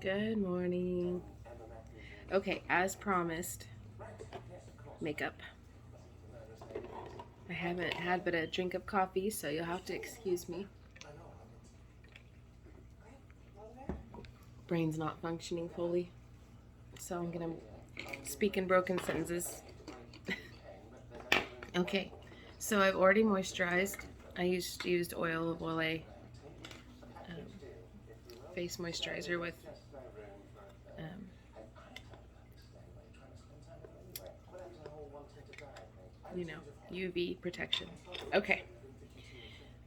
Good morning. Okay, as promised, makeup. I haven't had but a drink of coffee, so you'll have to excuse me. Brain's not functioning fully, so I'm gonna speak in broken sentences. Okay, so I've already moisturized. I used oil of Olay face moisturizer with um, UV protection. Okay,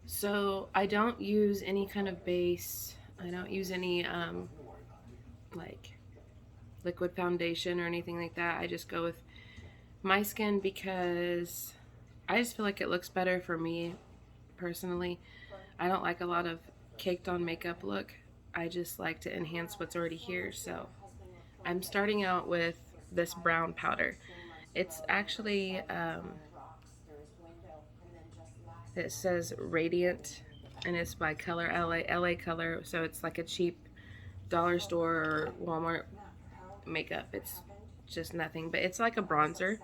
so I don't use any kind of base. I don't use any like liquid foundation or anything like that. I just go with my skin because I just feel like it looks better for me personally. I don't like a lot of caked on makeup look. I just like to enhance what's already here. So I'm starting out with this brown powder. It's actually it says Radiant, and it's by Color LA Color, so it's like a cheap dollar store or Walmart makeup. It's just nothing, but it's like a bronzer.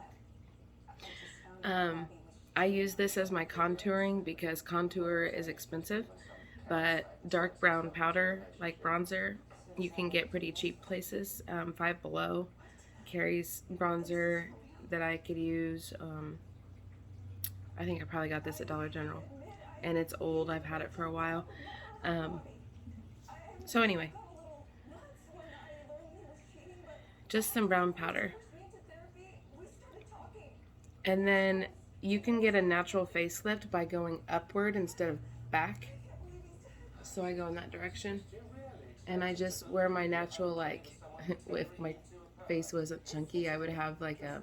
I use this as my contouring because contour is expensive, but dark brown powder like bronzer you can get pretty cheap places. Five Below carries bronzer that I could use. I think I probably got this at Dollar General, and it's old. I've had it for a while. So anyway, just some brown powder. And then you can get a natural facelift by going upward instead of back. So I go in that direction. And I just wear my natural, like, if my face wasn't chunky, I would have like a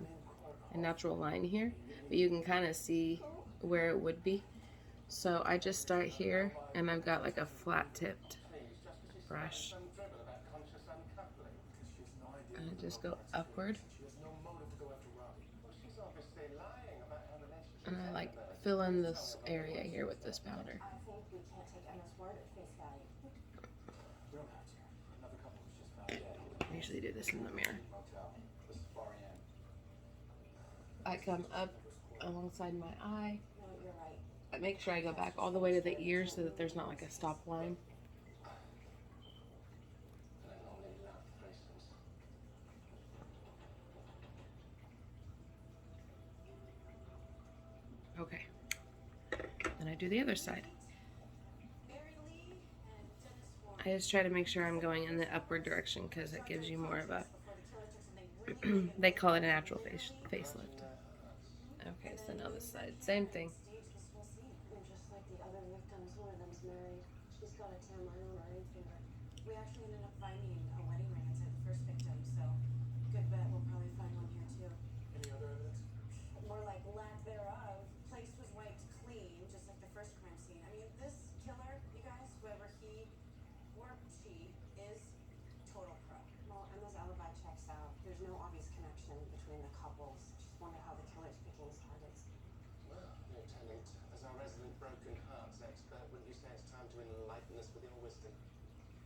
natural line here. But you can kind of see where it would be. So I just start here, and I've got like a flat tipped brush. And I just go upward. And I like fill in this area here with this powder. I usually do this in the mirror. I come up alongside my eye. I make sure I go back all the way to the ear so that there's not like a stop line. Okay. Then I do the other side. I just try to make sure I'm going in the upward direction because it gives you more of a, they call it a natural facelift. Okay, so now this side, same thing.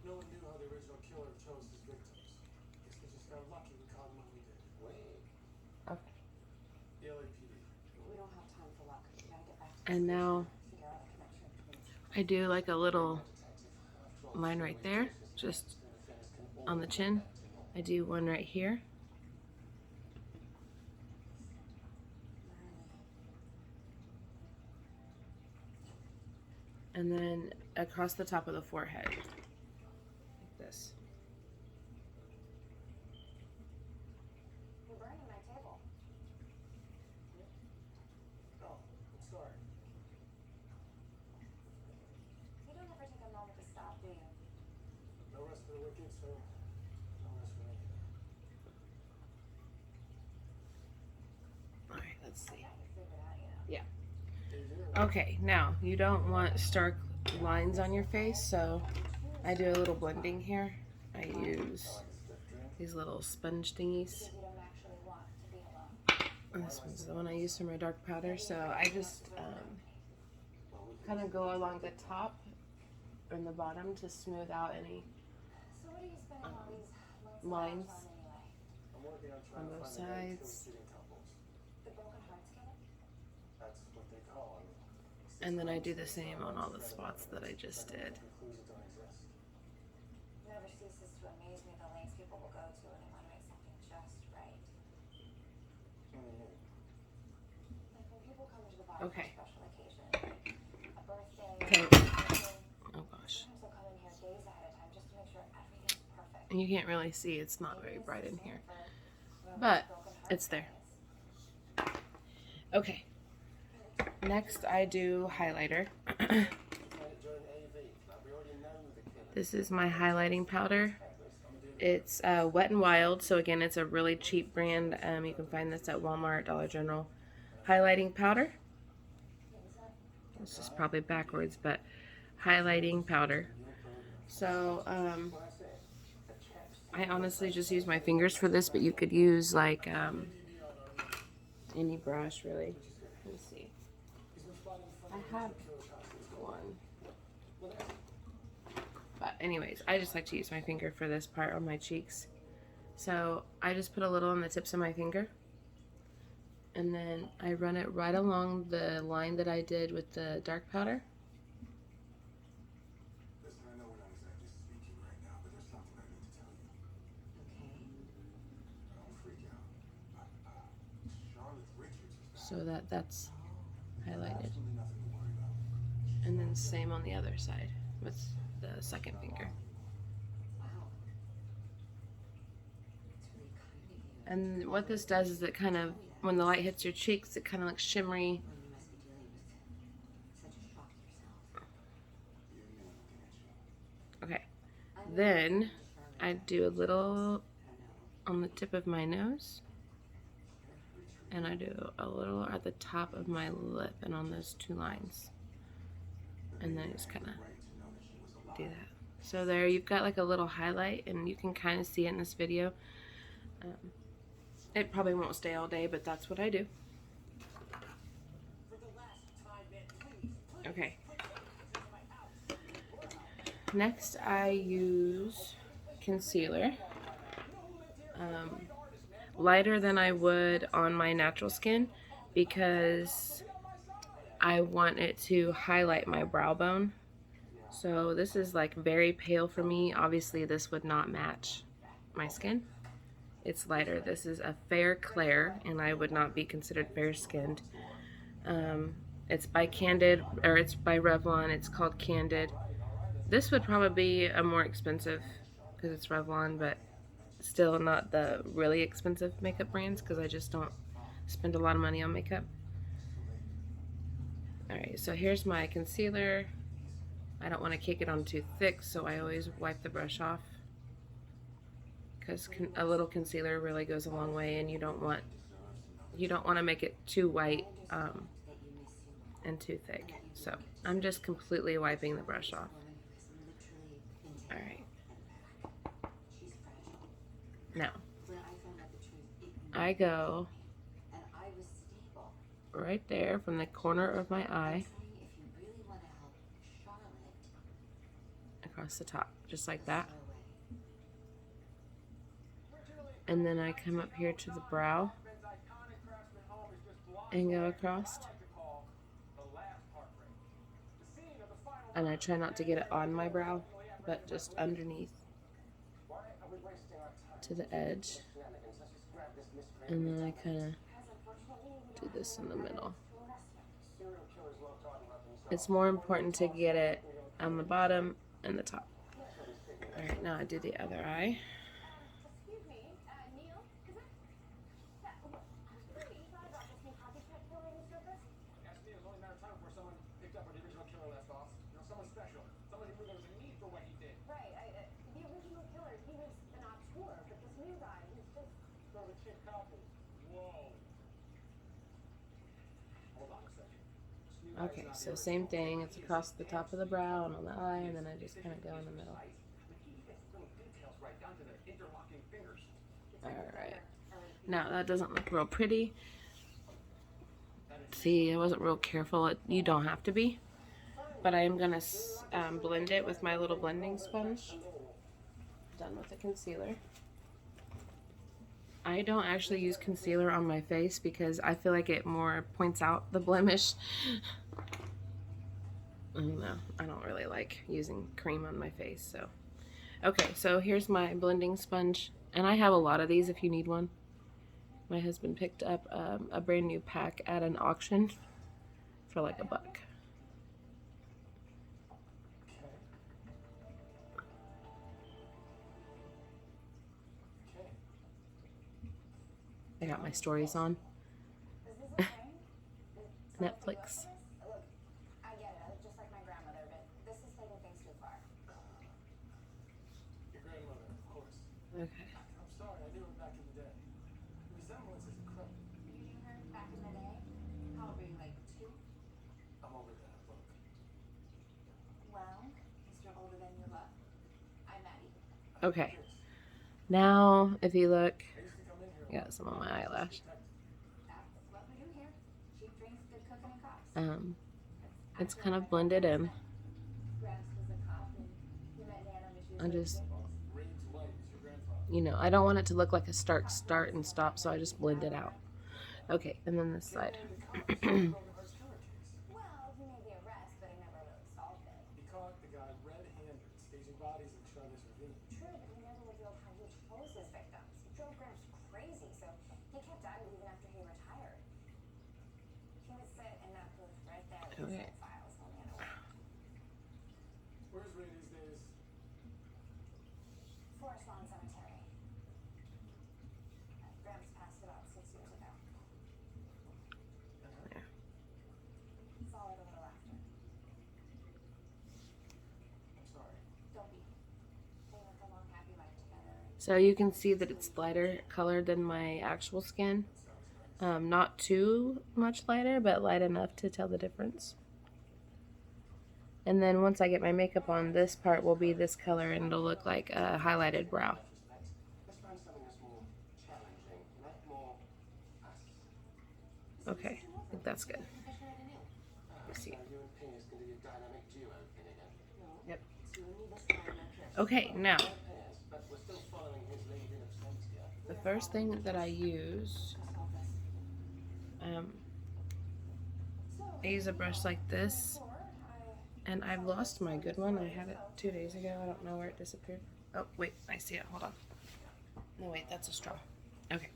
No one knew how the original killer chose his victims. Guess we just got lucky we caught him when we did. Okay. The LAPD. We don't have time for luck. We gotta get back to And now I do like a little line right there, just on the chin. I do one right here. And then across the top of the forehead, like this. You're burning my table. Oh, I'm sorry. You don't ever take a moment to stop, do you? No rest for the wicked, so no rest for me. All right, let's see. Figure it out, Yeah. Okay, now you don't want stark lines on your face, so I do a little blending here. I use these little sponge thingies. You don't actually want to be alone. This one's the one I use for my dark powder, so I just kind of go along the top and the bottom to smooth out any So what are you spending all these lines Anyway, I'm working on on trying to both find a way to kill sides. cheating couples. the broken hearts killer. That's what they call them. And then I do the same on all the spots that I just did. Clues that don't exist. Never ceases to amaze me the lengths people will go to when they want to make something just right. What do you mean? Like when people come into the bar Okay. for a special occasion, like a birthday, Okay. or something, Oh gosh. sometimes they'll come in here days ahead of time just to make sure everything's perfect. And you can't really see, it's not very Maybe it's bright the in same here. for whoever's But broken heart it's there. is. Okay. Next I do highlighter. This is my highlighting powder. It's Wet n Wild, so again it's a really cheap brand. You can find this at Walmart, Dollar General. Highlighting powder. This is probably backwards, but highlighting powder. So I honestly just use my fingers for this, but you could use like any brush really. Let me see. I have one. But anyways, I just like to use my finger for this part on my cheeks. So I just put a little on the tips of my finger. And then I run it right along the line that I did with the dark powder. Listen, I know we're not exactly speaking right now, but there's something I need to tell you. Okay. Don't freak out. Charlotte Richards is back. So that's highlighted. Absolutely nothing to worry about. And then same on the other side with the second finger. Wow. It's really kind of you. And what this does is it kind of, when the light hits your cheeks, it kind of looks shimmery. Well, you must be dealing with such a shock yourself. Okay. Then I do a little on the tip of my nose. And I do a little at the top of my lip and on those two lines. And then I just kind of do that. So there you've got like a little highlight, and you can kind of see it in this video. It probably won't stay all day, but that's what I do. Okay. Next I use concealer. Lighter than I would on my natural skin because I want it to highlight my brow bone. So this is like very pale for me. Obviously this would not match my skin. It's lighter. This is a Fair Claire, and I would not be considered fair-skinned. It's by Candid, or it's by Revlon. It's called Candid. This would probably be a more expensive because it's Revlon, but still not the really expensive makeup brands because I just don't spend a lot of money on makeup. Alright, so here's my concealer. I don't want to cake it on too thick, so I always wipe the brush off because a little concealer really goes a long way, and you don't want to make it too white and too thick. So I'm just completely wiping the brush off. Alright. Now, I go right there from the corner of my eye across the top, just like that. And then I come up here to the brow and go across. And I try not to get it on my brow, but just underneath to the edge. And then I kind of do this in the middle. It's more important to get it on the bottom and the top. Alright, now I do the other eye. Excuse me, Neil, is that have you thought about this new copycat killer in the surface? Ask me, it was only a matter of time before someone picked up where the original killer left off. You know, someone special. Someone who knew there was a need for what he did. Right, the original killer, he was an auteur, but this new guy, he's just... So the chick couple. Whoa. Hold on a second. This new guy's Okay, not so the same original. thing. It's across the top of the brow and on the eye, and then I just kind of go in the middle. But he gets little details right down to the interlocking fingers. Alright. Now, that doesn't look real pretty. See, I wasn't real careful. You don't have to be. But I am going to blend it with my little blending sponge. Done with the concealer. I don't actually use concealer on my face because I feel like it more points out the blemish. I don't know. I don't really like using cream on my face, so. Okay, so here's my blending sponge. And I have a lot of these if you need one. My husband picked up a brand new pack at an auction for like $1. Okay. Okay. I got my stories on Is this okay? It's like to Netflix. this? Look, I get it. I look just like my grandmother, but this is taking things too far. Your grandmother, of course. Okay. I'm sorry, I knew her back in the day. The resemblance is incredible. You knew her back in the day? How old were you, like 2? I'm over that, look. Well, Mr. Older Than You Look, I'm Maddie. Okay. Now, if you look, I used to come in here. I got some on my eyelash. That's what we do here. Cheap drinks, good cooking, and cops. It's kind of blended in. Gramps was a cop, and you met Nana when she was I just, Rage White is your grandfather. you know, I don't want it to look like a stark start and stop, so I just blend it out. Okay, and then this side. Broken Heart's killer case. Well, he made the arrest, but he never really solved it. He caught the guy red-handed staging bodies in Chavez Ravine. True, but he never revealed how he chose his victims. He drove Gramps crazy, so he kept at it even after he retired. He would sit in that booth right there with Okay. his files, only in a way. Where's Ray these days? Forest Lawn Cemetery. Gramps passed about 6 years ago. Saw it a little after. I'm sorry. Don't be. They lived a long, happy life together. So you can see that it's lighter colored than my actual skin. Not too much lighter, but light enough to tell the difference. And then once I get my makeup on, this part will be this color and it'll look like a highlighted brow. Let's find something that's more challenging, more us. Okay, I think that's good. Let's see. You and Piers can do your dynamic duo thing again. Yep. So you need this biometric. Okay, now, Piers, but we're still following his lead in absentia. the first thing that I use, I use a brush like this. And I've lost my good one. I had it 2 days ago. I don't know where it disappeared. Oh, wait, I see it. Hold on. No, wait, that's a straw. Okay.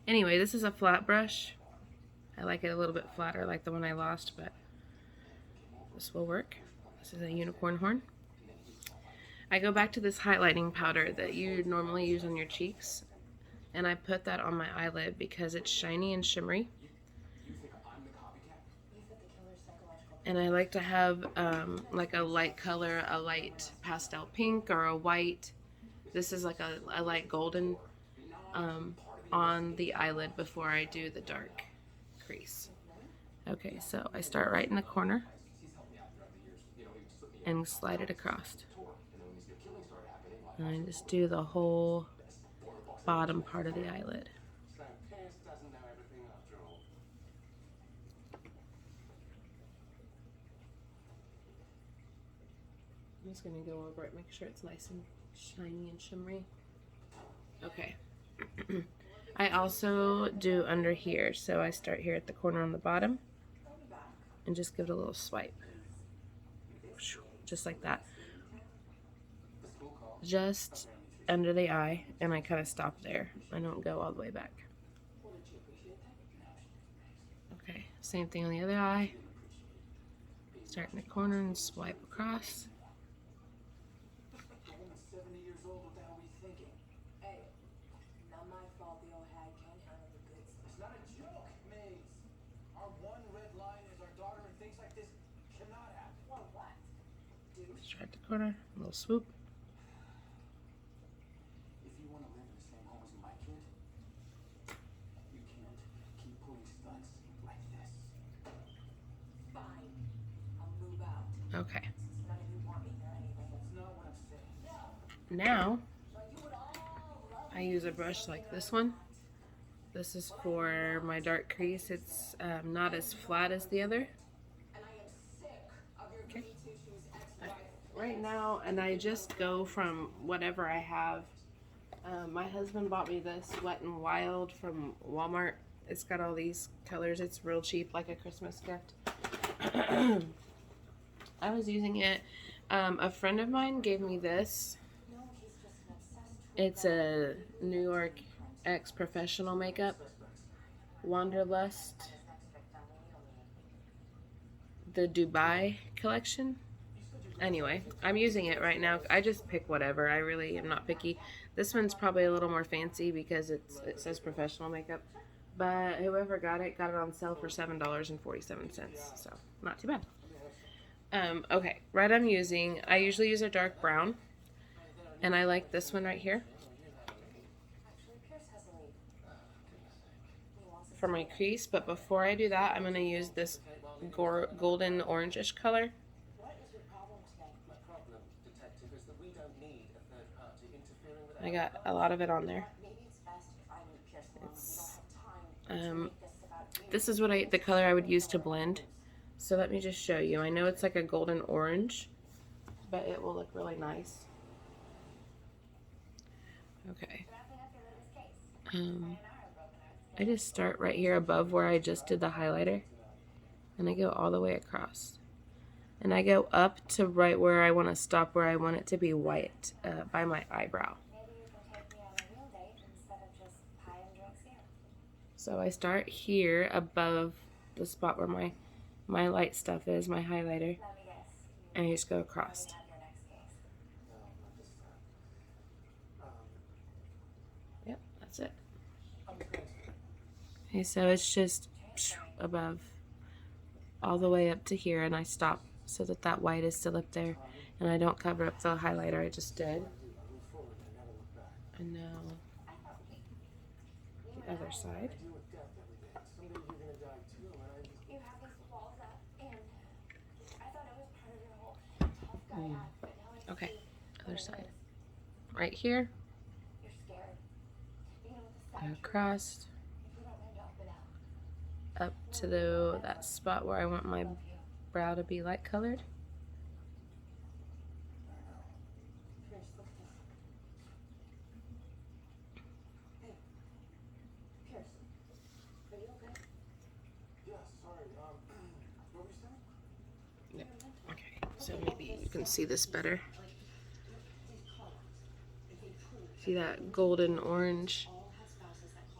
Anyway, this is a flat brush. I like it a little bit flatter like the one I lost, but this will work. This is a unicorn horn. I go back to this highlighting powder that you normally use on your cheeks, and I put that on my eyelid because it's shiny and shimmery. And I like to have like a light color, a light pastel pink or a white. This is like a light golden on the eyelid before I do the dark crease. Okay, so I start right in the corner and slide it across. And I just do the whole bottom part of the eyelid. So Piers doesn't know everything after all. I'm just gonna go over it, make sure it's nice and shiny and shimmery. Okay. I also do under here, so I start here at the corner on the bottom and just give it a little swipe. Just like that. Just under the eye, and I kind of stop there. I don't go all the way back. Okay, same thing on the other eye. Start in the corner and swipe across. The woman's 70 years old. What the hell are we thinking? Hey, not my fault the old hag can't handle the good stuff. It's not a joke, Maze. Our one red line is our daughter, and things like this cannot happen. Well, what? Dude, Start the corner, a little swoop. If you want to live in the same home as my kid, you can't keep pulling stunts like this. fine. I'll move out. Okay. Since none of you want me here anyway. That's not what I'm saying. Now, Well, you would all love I use a brush like this one. This is for my dark crease. It's not as flat as the other. and I am sick of your Okay. goody two-shoes ex-wife. Right now, and I just go from whatever I have My husband bought me this Wet n Wild from Walmart. It's got all these colors. It's real cheap, like a Christmas gift. I was using it. A friend of mine gave me this. It's a New York X Professional Makeup Wanderlust, the Dubai collection. Anyway, I'm using it right now. I just pick whatever. I really am not picky. This one's probably a little more fancy because it says professional makeup. But whoever got it on sale for $7.47. So, not too bad. Okay, right I usually use a dark brown. And I like this one right here for my crease. But before I do that, I'm going to use this golden orangish color. I got a lot of it on there. This is the color I would use to blend. So let me just show you. I know it's like a golden orange, but it will look really nice. Okay. I just start right here above where I just did the highlighter, and I go all the way across. And I go up to right where I want to stop, where I want it to be white by my eyebrow. So I start here above the spot where my light stuff is, my highlighter, and I just go across. Yep, that's it. Okay, so it's just above all the way up to here, and I stop so that white is still up there, and I don't cover up the highlighter I just did. And now the other side. Okay, other side. Right here. Across. Up to that spot where I want my brow to be light colored. Yep. Okay, so maybe you can see this better. See that golden orange?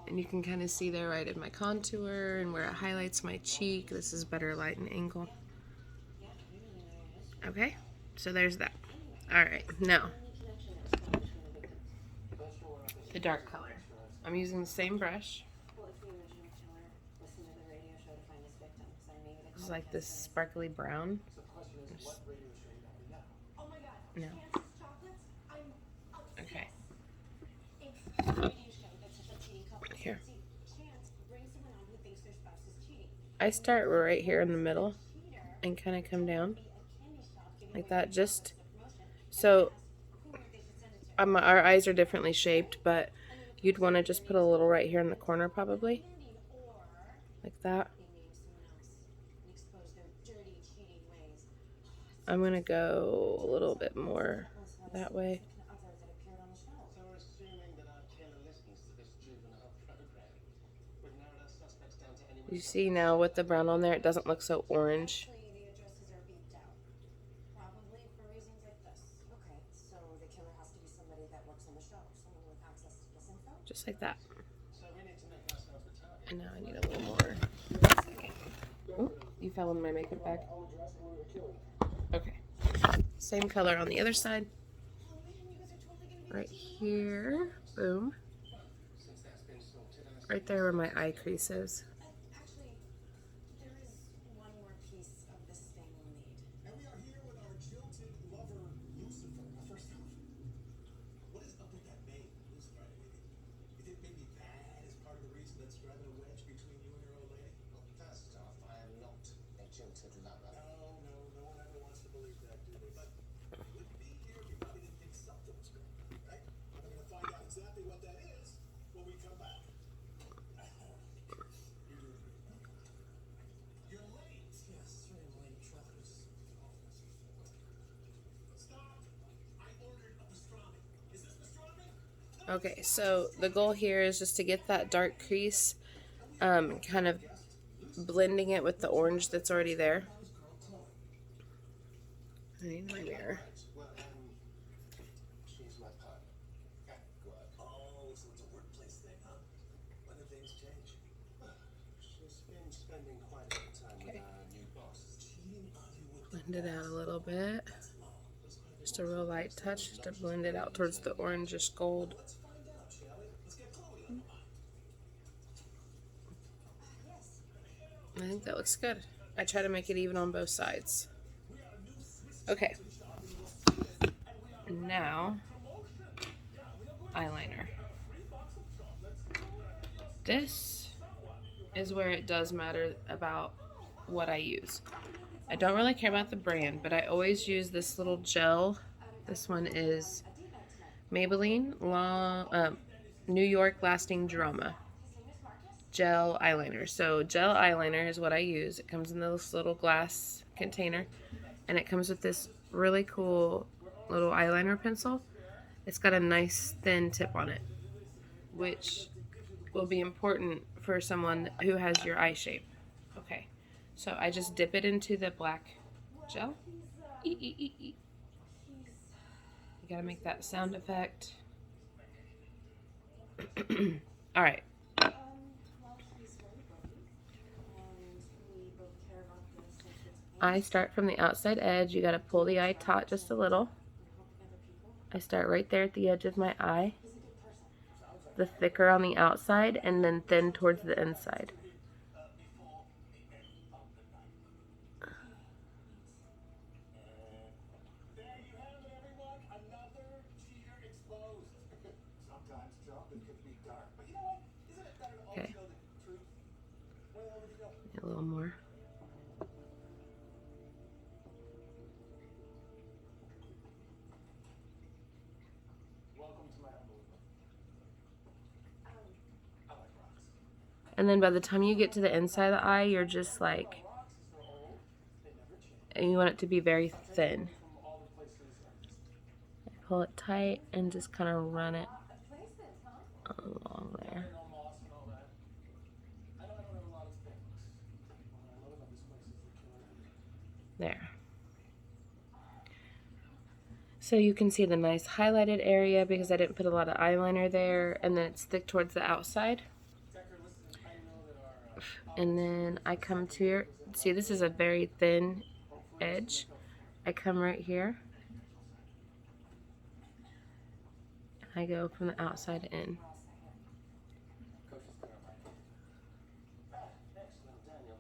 And you can kind of see there right in my contour and where it highlights my cheek. This is better light and angle. Okay, so there's that. Alright, now the dark color. I'm using the same brush. It's like this sparkly brown. No. Okay. Here. I start right here in the middle and kind of come down like that, just so our eyes are differently shaped, but you'd want to just put a little right here in the corner probably, like that. I'm going to go a little bit more that way. You see now with the brown on there, it doesn't look so orange. Just like that. And now I need a little more. Oh, you fell in my makeup bag. Okay. Same color on the other side. Right here. Boom. Right there where my eye crease is. Okay, so the goal here is just to get that dark crease, kind of blending it with the orange that's already there. I need my mirror. Well, she's my partner. Go ahead. Oh, so it's a workplace thing, huh? When did things change? She's been spending quite a bit of time with our new boss. Cheating on you with Blend it out a little bit. Just a real light touch just to blend it out towards the orangish gold. Let's find out, shall we? Let's get Chloe on the line. I think that looks good. I try to make it even on both sides. Okay. Now, eyeliner. This is where it does matter about what I use. I don't really care about the brand, but I always use this little gel. This one is Maybelline New York Lasting Drama gel eyeliner. So gel eyeliner is what I use. It comes in this little glass container, and it comes with this really cool little eyeliner pencil. It's got a nice thin tip on it, which will be important for someone who has your eye shape. Okay, so I just dip it into the black gel. You gotta make that sound effect. All right. I start from the outside edge. You gotta pull the eye taut just a little. I start right there at the edge of my eye. The thicker on the outside and then thin towards the inside. There you have it, everyone. Another cheater exposed. Sometimes, Joe, it could be dark. But you know what? Isn't it better to always Okay. know the truth? Where the hell did he go? A little more. Welcome to my humble abode. I like rocks. And then by the time you get to the inside of the eye, you're just like, Rocks is so old, they never change. and you want it to be very thin. From all the places Pull it tight and just kind of run it along there. no moss and all that. I know I don't have a lot of things. What I love about this place is the killer. There. So you can see the nice highlighted area because I didn't put a lot of eyeliner there, and then it's thick towards the outside. Decker, listen, I know that our And then I come to your, see this is a very thin edge. I come right here. I go from the outside in. coach is clear on my feet. Excellent, Daniel.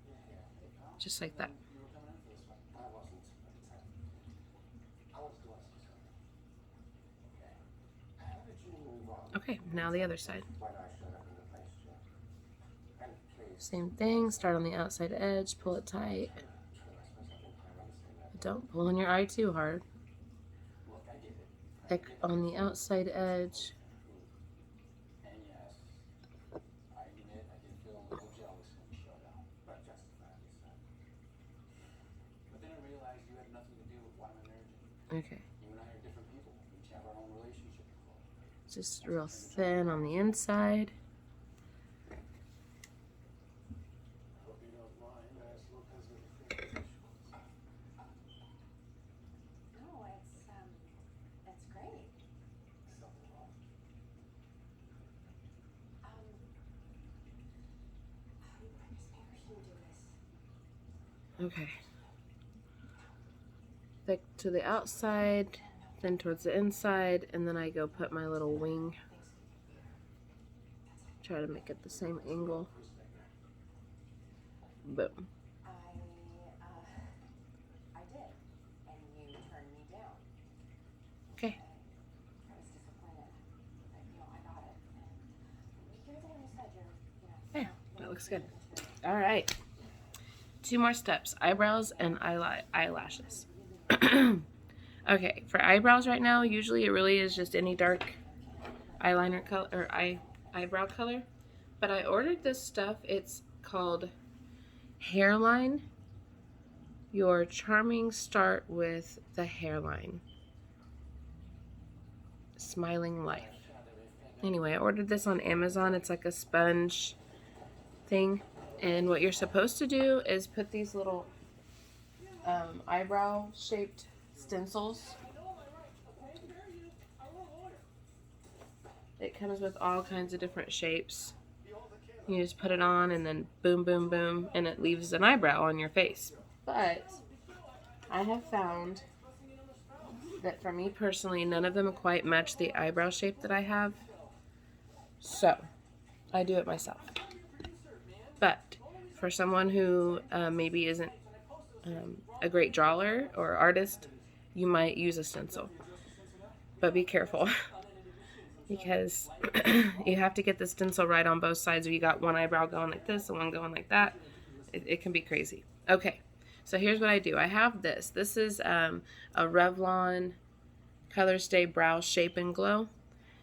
You're here. Hey, pal. Just like that. You were coming in for this one. I wasn't at the time. I wanted to ask you something. Okay. How did you move on? Okay, now the other side. When I showed up in the place, Joe. And please, Same thing, start on the outside edge, pull it tight. true, I suppose I didn't quite understand that. Don't pull on your eye too hard. Look, I get it. Like on the outside edge. And yes, I admit I did feel a little jealous when you showed up. But justifiably so. But then I realized you had nothing to do with why I'm emerging. Okay, You and I are different people. We each have our own relationship with Chloe. just real thin on the inside. Hope you don't mind. I asked Lopez what he thinks. No, it's great. Something wrong. Maybe we should do this. Okay. Thick to the outside, then towards the inside, and then I go put my little wing. Try to make it the same angle. Boom. I did, and you turned me down. Okay. I was disappointed, but I got it. And you're there. You said Yeah, that looks good. All right. 2 more steps, eyebrows and eyelashes. Okay, for eyebrows right now, usually it really is just any dark eyeliner color or eyebrow color. But I ordered this stuff. It's called Hairline. Your charming start with the hairline. Smiling Life. Anyway, I ordered this on Amazon. It's like a sponge thing. And what you're supposed to do is put these little eyebrow shaped stencils. It comes with all kinds of different shapes. You just put it on and then boom, boom, boom, and it leaves an eyebrow on your face. But I have found that for me personally, none of them quite match the eyebrow shape that I have. So I do it myself. But for someone who maybe isn't a great drawer or artist, you might use a stencil. But be careful because you have to get the stencil right on both sides. If you got one eyebrow going like this and one going like that, it can be crazy. Okay, so here's what I do. I have this. This is a Revlon Color Stay Brow Shape and Glow.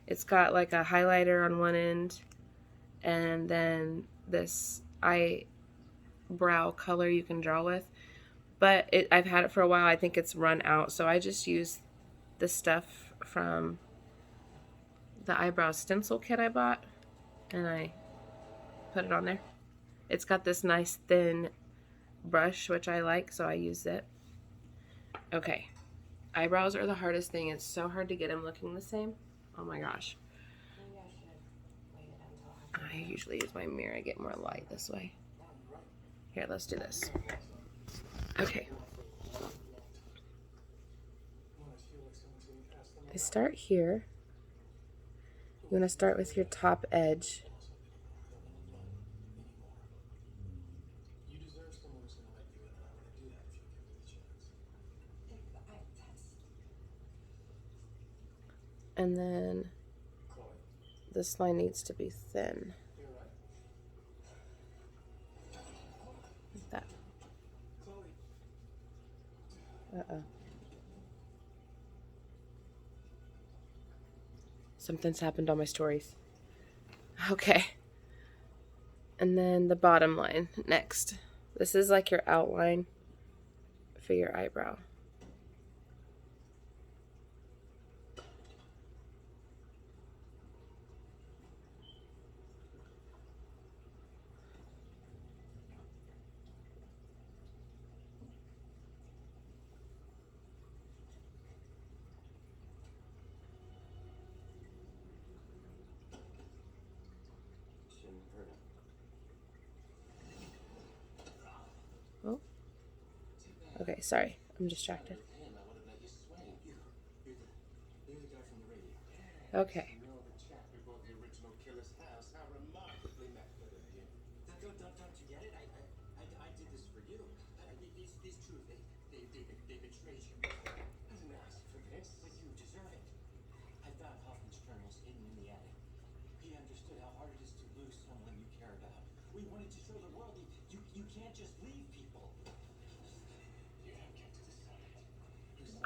It's got like a highlighter on one end and then this eyebrow color you can draw with. But I've had it for a while. I think it's run out. So I just use the stuff from the eyebrow stencil kit I bought. And I put it on there. It's got this nice thin brush, which I like. So I use it. Okay. Eyebrows are the hardest thing. It's so hard to get them looking the same. Oh my gosh. I usually use my mirror. I get more light this way. Here, let's do this. Okay. I start here. You want to start with your top edge. You deserve someone who's gonna like you, and I'm gonna do that if you give me the chance. And then Chloe, this line needs to be thin. you're right. Like that. Chloe. Uh-oh. Something's happened on my stories. Okay. And then the bottom line next. This is like your outline for your eyebrow. Shouldn't hurt him. Oh. Okay, sorry. I'm distracted. Him, I would have let you swing. You're the guy from the radio. Okay. You know the chap who bought the original Killer's house. How remarkably immaculate of you. Don't you get it? I did this for you. These two, they betrayed you. I didn't ask for this. But you deserve it. I found Hoffman's journals hidden in the attic. He understood how hard it is to lose someone you care about. We wanted to show the world that you can't just leave people. You have kept to decide.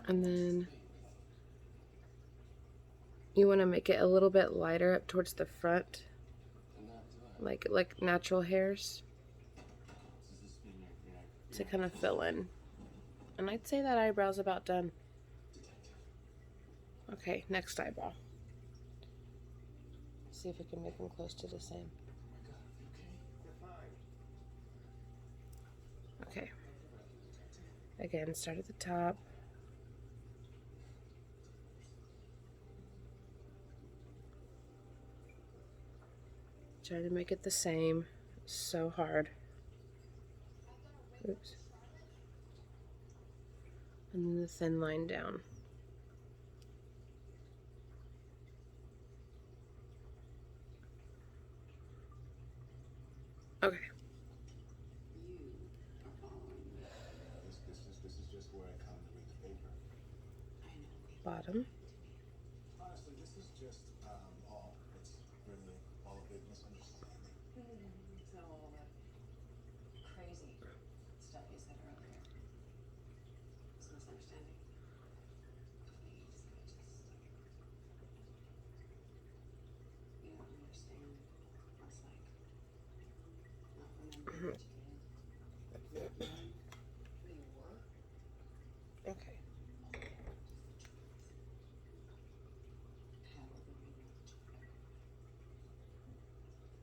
And then you want to make it a little bit lighter up towards the front, And not do I. like natural hairs, Does this mean you're to kind of fill in. And I'd say that eyebrow's about done. detective? Okay, next eyebrow. See if we can make them close to the same. Oh my God, you okay? You're fine. Okay. Again, start at the top. Try to make it the same. So hard. Oops. And then the thin line down. Okay. This is just where I come to read the paper. Bottom. Honestly, this is just all. It's really all a big misunderstanding. So all that crazy stuff you said earlier. It's a misunderstanding. Please, you don't understand what it's like. Not remembering what you did. Who you were. Okay.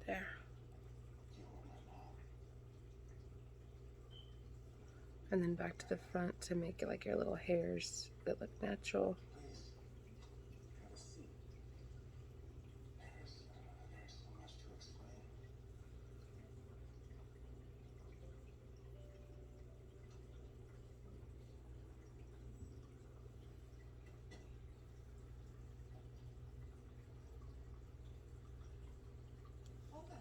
There. Do you want my mom? And then back to the front to make it like your little hairs that look natural. Please, have a seat. There's so much to explain. Olga.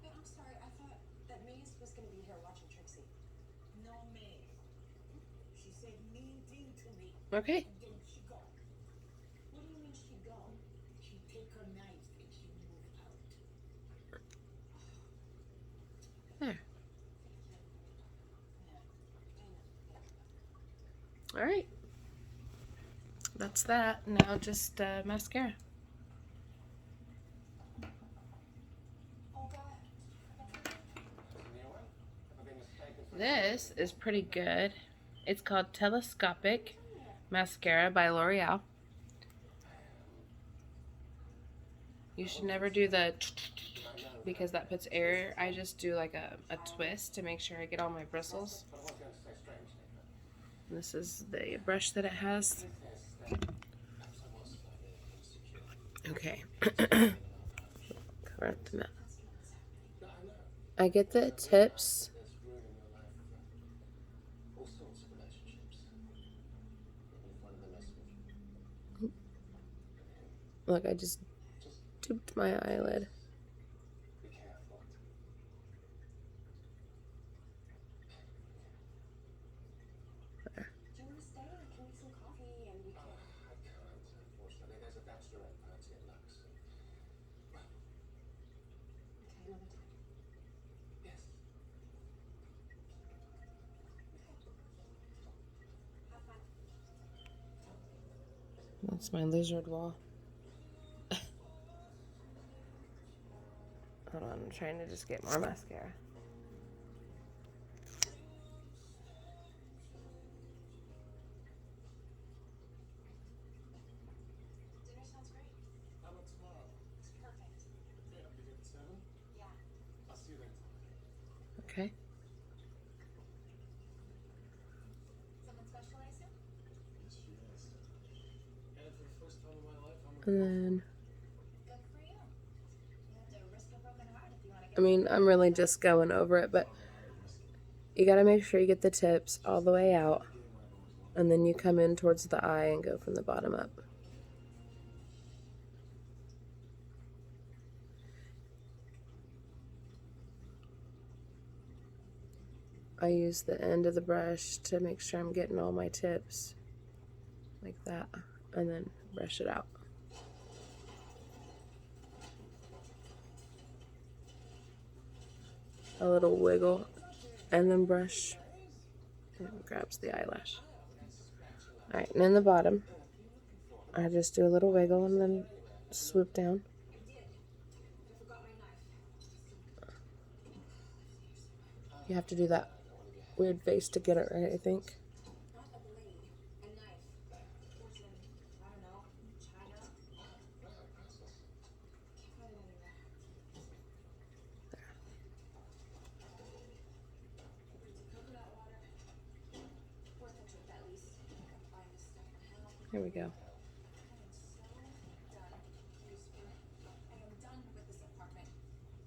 Hey, I'm sorry. I thought that Maze was going to be here watching Trixie. No, May. She said mean thing to me. Okay. And then she go. What do you mean she go? She take her knife and she move out. There. Yeah. All right. That's that. Now just mascara. Olga. Anyone? Have I been mistaken for This is pretty good. It's called Telescopic Mascara by L'Oreal. You should never do the because that puts air. I just do like a twist to make sure I get all my bristles. But I was going to say strangely, but This is the brush that it has. this is perhaps I was slightly insecure. Okay. Cover up the mouth. No, I know. I get the tips. There's room in your life for all sorts of relationships. Even if one of them messes with you. Look, I just tooped my eyelid. Be careful. Do you want to stay? I can make some coffee and we can. I can't, unfortunately. There's a bachelorette party at Lux. Well, Okay, another time. yes. Have fun. That's my lizard wall. Hold on, I'm trying to just get more mascara. Dinner sounds great. How about tomorrow? It's perfect. Great, I'll be here at 7. Yeah. I'll see you then. Okay. Someone special, I assume? Yes, she is. And for the first time in my life, I'm And then, Good for you. You have to risk a broken heart if you want to get. I mean, I'm really just going over it, but you gotta make sure you get the tips all the way out. And then you come in towards the eye and go from the bottom up. I use the end of the brush to make sure I'm getting all my tips. Like that. And then brush it out. A little wiggle. And then brush. And it grabs the eyelash. Alright, and in the bottom, I just do a little wiggle and then swoop down. I forgot my knife. You have to do that weird face to get it right, I think. Not a blade. A knife. What's in, I don't know, China? Can't find it anywhere. Coconut water. Worth a trip at least. Buying this stuff for hell. Here we go. I am so done, Houston. I am done with this apartment.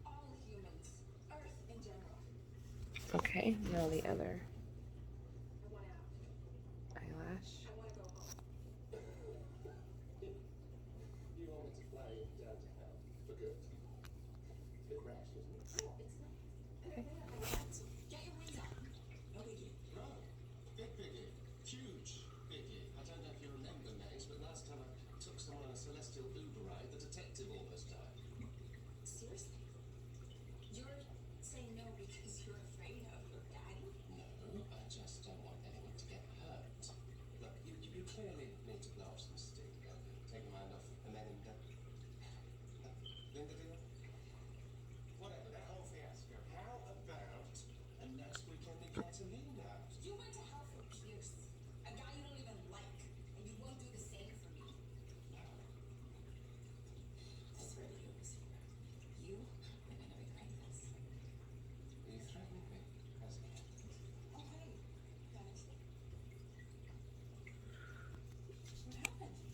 All humans. Earth in general. Okay, now the other I want out. eyelash. I want to go home. You want me to fly you down to hell for good? Bit rash, isn't it? No, it's not. Get your hands up. No biggie. No. Big biggie. Huge biggie. I don't know if you remember, Maze, but last time I took someone on a celestial Uber ride, the detective almost died. Seriously? You're saying no because you're afraid of your daddy? No, I just don't want anyone to get hurt. Look, you clearly need to blow off some steam. Take your mind off Amanda. Linda deal? Whatever, that whole fiasco. How about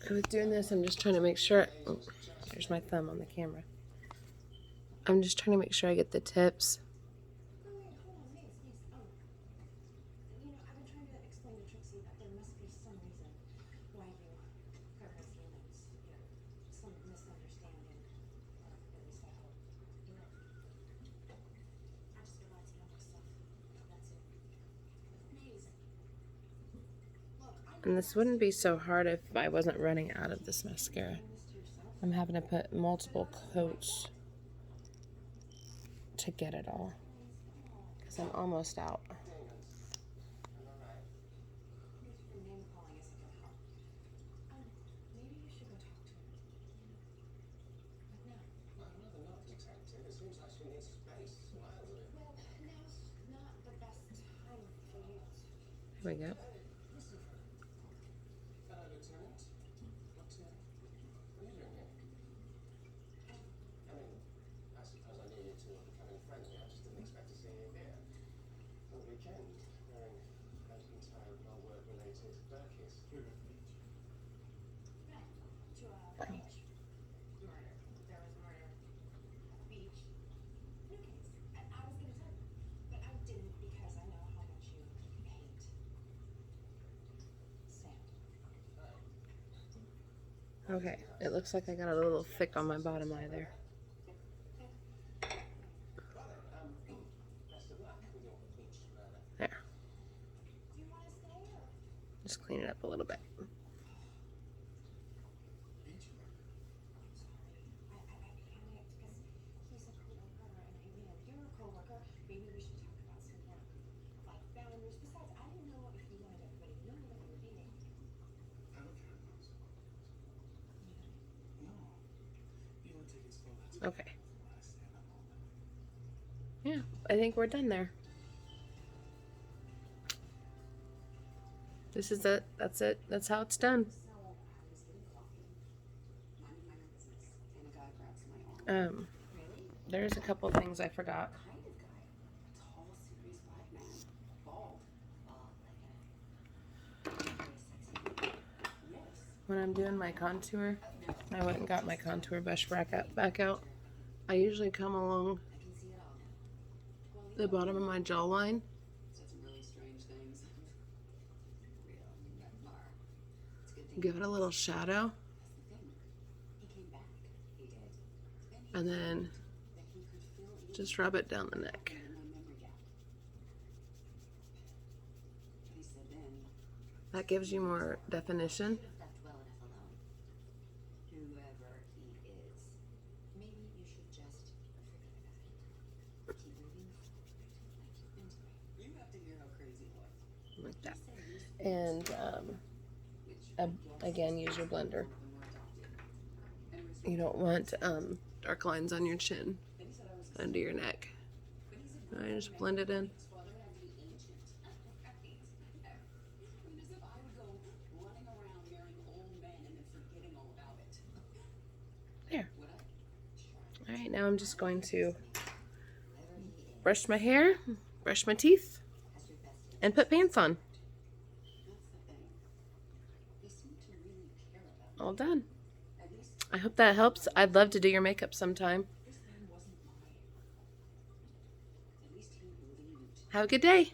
With doing this, I'm just trying to make sure. Oh, there's my thumb on the camera. I'm just trying to make sure I get the tips. Wait, hold on, Mace. I've been trying to explain to Trixie that there must be some reason why you hurt her feelings. Some misunderstanding. Or at least I hope. I just forgot to handle stuff. That's it. Maze. Look, I And this wouldn't be so hard if I wasn't running out of this mascara. this to yourself. I'm having to put multiple coats to get it all. Because I'm almost out. Your name calling isn't gonna help. Maybe you should go talk to her. But now. I'd rather not, detective. It seems like she needs space. Miles of it. Well, now's not the best time for you to. Here we go. Lucifer. Hello, Lieutenant. What are you doing here? I mean, I suppose I knew you two were becoming friendly. I just didn't expect to see you here. On the weekend, wearing an entire well-work-related burkies. We're at the beach. Right. To a beach. Murder. There was murder at the beach. New case. I was gonna tell you, but I didn't because I know how much you hate Sam. Okay, it looks like I got a little thick on my bottom eye there. Well then, best of luck with your beach murder. There. Do you want to stay or? Just clean it up a little bit. Beach murder. I'm sorry. I panicked because he's a coworker and you're a coworker. Maybe we should talk about some more like boundaries. Besides, I didn't know if you wanted everybody to know that we were dating. I don't care about this. No. You want to take it slow? That's Okay. When I stand up all night. Yeah, I think we're done there. This is it. That's it. That's how it's done. So I was getting coffee, minding my own business, and a guy grabs my arm. Really? There's a couple things I forgot. Kind of guy. A tall, serious black man. Bald. Very sexy. Yes. When I'm doing my contour, I went and got my contour brush back out. I usually come along I can see it all now. Well, the bottom of my jawline. said some really strange things. Real nightmare. It's a good thing. Give it a little shadow. That's the thing. He came back. He did. And then That he could fill in just rub it down the neck. my memory gap. But he said then, That gives you more definition. left well enough alone. Whoever he is, maybe you should just forget about it. Keep moving forward like you've been doing. You have to hear how crazy it was. Like that. And again, use your blender. You don't want dark lines on your chin, under your neck. I just blend it in. His father had to be ancient. Right. I mean, as if I would go running around marrying old men and then forgetting all about it. There. Would I? All right, now I'm just going to brush my hair, brush my teeth, and put pants on. That's the thing. They seem to really care about All done. At least I hope that helps. I'd love to do your makeup sometime. this man wasn't mine. At least he believed. Have a good day.